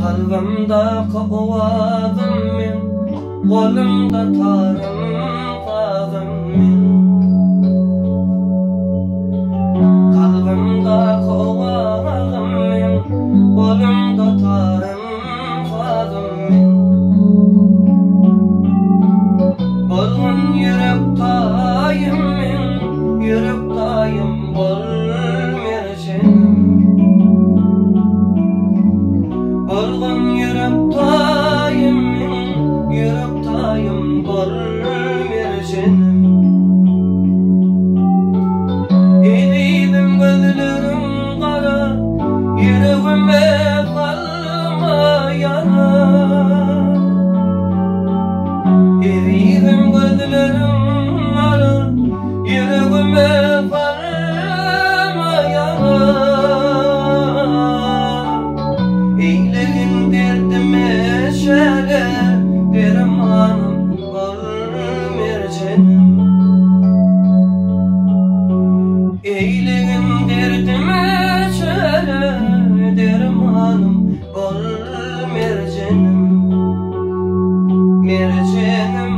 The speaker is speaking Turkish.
Kalbimda kovazım men, kolumda tarım tazım men. Kalbimda kovazım men, kolumda tarım tazım men. Bolgun yürek tayım men, yürek tayım bol merşenim. Bolgun yürek tayım men, yürek tayım bol merşenim. Eridim gözlerim kara, yüreğime kalma yara. Eridim gözlerim kara, yüreğime kalma yara. Eylegin derdime şere, dermanım bol merşenim. Eylegin derdime şere, dermanım bol merşenim. Merşenim